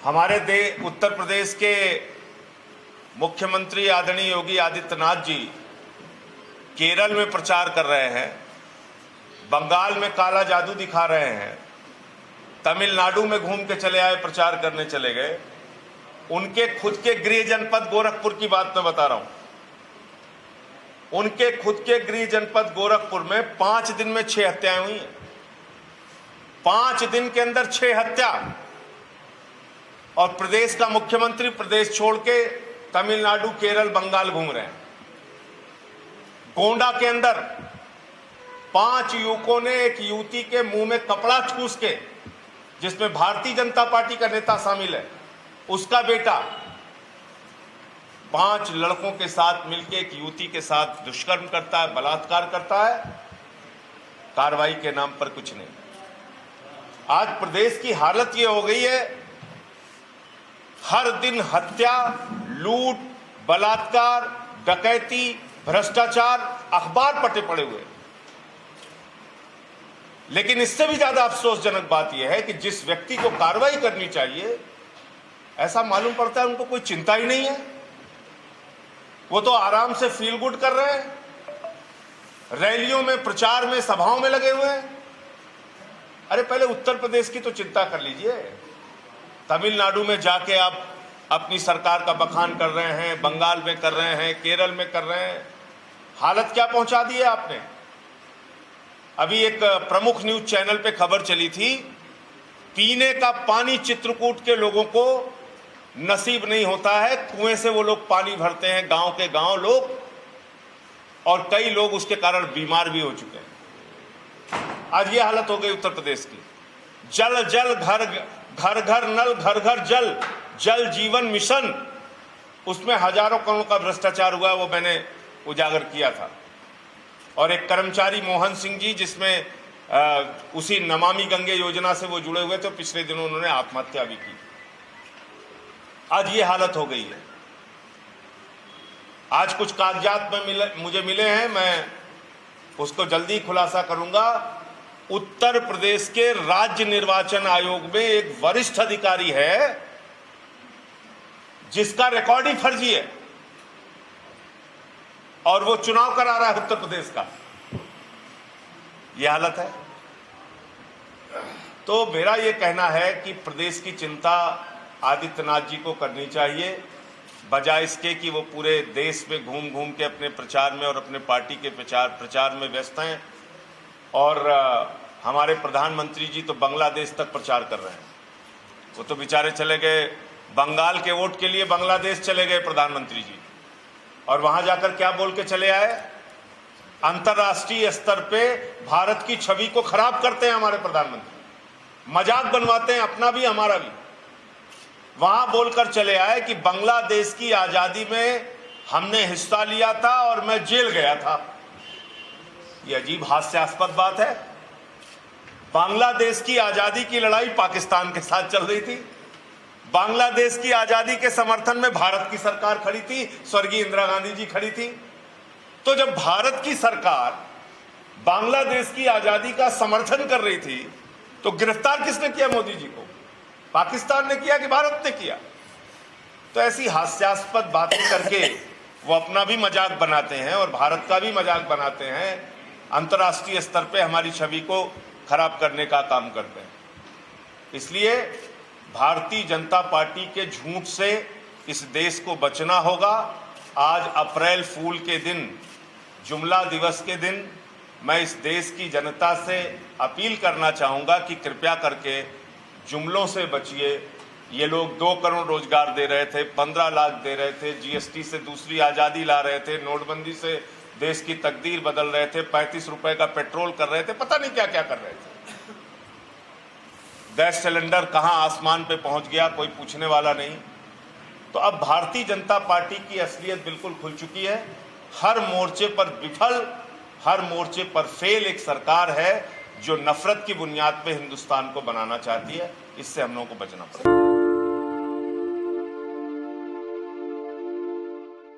हमारे उत्तर प्रदेश के मुख्यमंत्री आदरणीय योगी आदित्यनाथ जी केरल में प्रचार कर रहे हैं, बंगाल में काला जादू दिखा रहे हैं, तमिलनाडु में घूम के चले आए, प्रचार करने चले गए। उनके खुद के गृह जनपद गोरखपुर की बात मैं बता रहा हूं। उनके खुद के गृह जनपद गोरखपुर में 5 दिन में 6 हत्याएं हुई हैं। 5 दिन के अंदर 6 हत्या। और प्रदेश का मुख्यमंत्री प्रदेश छोड़ के तमिलनाडु, केरल, बंगाल घूम रहे हैं। गोंडा के अंदर 5 युवकों ने एक युवती के मुंह में कपड़ा ठूस के, जिसमें भारतीय जनता पार्टी का नेता शामिल है, उसका बेटा 5 लड़कों के साथ मिलकर एक युवती के साथ दुष्कर्म करता है, बलात्कार करता है। कार्रवाई के नाम पर कुछ नहीं। आज प्रदेश की हालत यह हो गई है, हर दिन हत्या, लूट, बलात्कार, डकैती, भ्रष्टाचार अखबार पटे पड़े हुए। लेकिन इससे भी ज्यादा अफसोसजनक बात यह है कि जिस व्यक्ति को कार्रवाई करनी चाहिए, ऐसा मालूम पड़ता है उनको कोई चिंता ही नहीं है। वो तो आराम से फील गुड कर रहे हैं, रैलियों में, प्रचार में, सभाओं में लगे हुए हैं। अरे पहले उत्तर प्रदेश की तो चिंता कर लीजिए। तमिलनाडु में जाके आप अपनी सरकार का बखान कर रहे हैं, बंगाल में कर रहे हैं, केरल में कर रहे हैं। हालत क्या पहुंचा दी है आपने। अभी एक प्रमुख न्यूज चैनल पे खबर चली थी, पीने का पानी चित्रकूट के लोगों को नसीब नहीं होता है। कुएं से वो लोग पानी भरते हैं, गांव के गांव लोग, और कई लोग उसके कारण बीमार भी हो चुके हैं। आज ये हालत हो गई उत्तर प्रदेश की। जल जल घर घर घर नल, घर घर जल, जल जीवन मिशन, उसमें हजारों करोड़ का भ्रष्टाचार हुआ, वो मैंने उजागर किया था। और एक कर्मचारी मोहन सिंह जी, जिसमें उसी नमामि गंगे योजना से वो जुड़े हुए थे, पिछले दिनों उन्होंने आत्महत्या भी की। आज ये हालत हो गई है। आज कुछ कागजात में मुझे मिले हैं, मैं उसको जल्दी खुलासा करूंगा। उत्तर प्रदेश के राज्य निर्वाचन आयोग में एक वरिष्ठ अधिकारी है जिसका रिकॉर्ड ही फर्जी है, और वो चुनाव करा रहा है उत्तर प्रदेश का। यह हालत है। तो मेरा यह कहना है कि प्रदेश की चिंता आदित्यनाथ जी को करनी चाहिए, बजाय इसके कि वो पूरे देश में घूम घूम के अपने प्रचार में और अपने पार्टी के प्रचार में व्यस्त हैं। और हमारे प्रधानमंत्री जी तो बांग्लादेश तक प्रचार कर रहे हैं। वो तो बेचारे चले गए, बंगाल के वोट के लिए बांग्लादेश चले गए प्रधानमंत्री जी, और वहां जाकर क्या बोल के चले आए। अंतर्राष्ट्रीय स्तर पे भारत की छवि को खराब करते हैं हमारे प्रधानमंत्री, मजाक बनवाते हैं, अपना भी हमारा भी। वहां बोलकर चले आए कि बांग्लादेश की आजादी में हमने हिस्सा लिया था और मैं जेल गया था। यह अजीब हास्यास्पद बात है। बांग्लादेश की आजादी की लड़ाई पाकिस्तान के साथ चल रही थी। बांग्लादेश की आजादी के समर्थन में भारत की सरकार खड़ी थी, स्वर्गीय इंदिरा गांधी जी खड़ी थी। तो जब भारत की सरकार बांग्लादेश की आजादी का समर्थन कर रही थी, तो गिरफ्तार किसने किया मोदी जी को? पाकिस्तान ने किया कि भारत ने किया? तो ऐसी हास्यास्पद बातें करके वो अपना भी मजाक बनाते हैं और भारत का भी मजाक बनाते हैं, अंतर्राष्ट्रीय स्तर पे हमारी छवि को खराब करने का काम करते हैं। इसलिए भारतीय जनता पार्टी के झूठ से इस देश को बचना होगा। आज अप्रैल फूल के दिन, जुमला दिवस के दिन, मैं इस देश की जनता से अपील करना चाहूँगा कि कृपया करके जुमलों से बचिए। ये लोग 2 करोड़ रोजगार दे रहे थे, 15 लाख दे रहे थे, जीएसटी से दूसरी आज़ादी ला रहे थे, नोटबंदी से देश की तकदीर बदल रहे थे, 35 रुपए का पेट्रोल कर रहे थे, पता नहीं क्या क्या कर रहे थे। गैस सिलेंडर कहां आसमान पे पहुंच गया, कोई पूछने वाला नहीं। तो अब भारतीय जनता पार्टी की असलियत बिल्कुल खुल चुकी है। हर मोर्चे पर विफल, हर मोर्चे पर फेल एक सरकार है जो नफरत की बुनियाद पे हिंदुस्तान को बनाना चाहती है। इससे हम लोगों को बचना पड़ेगा।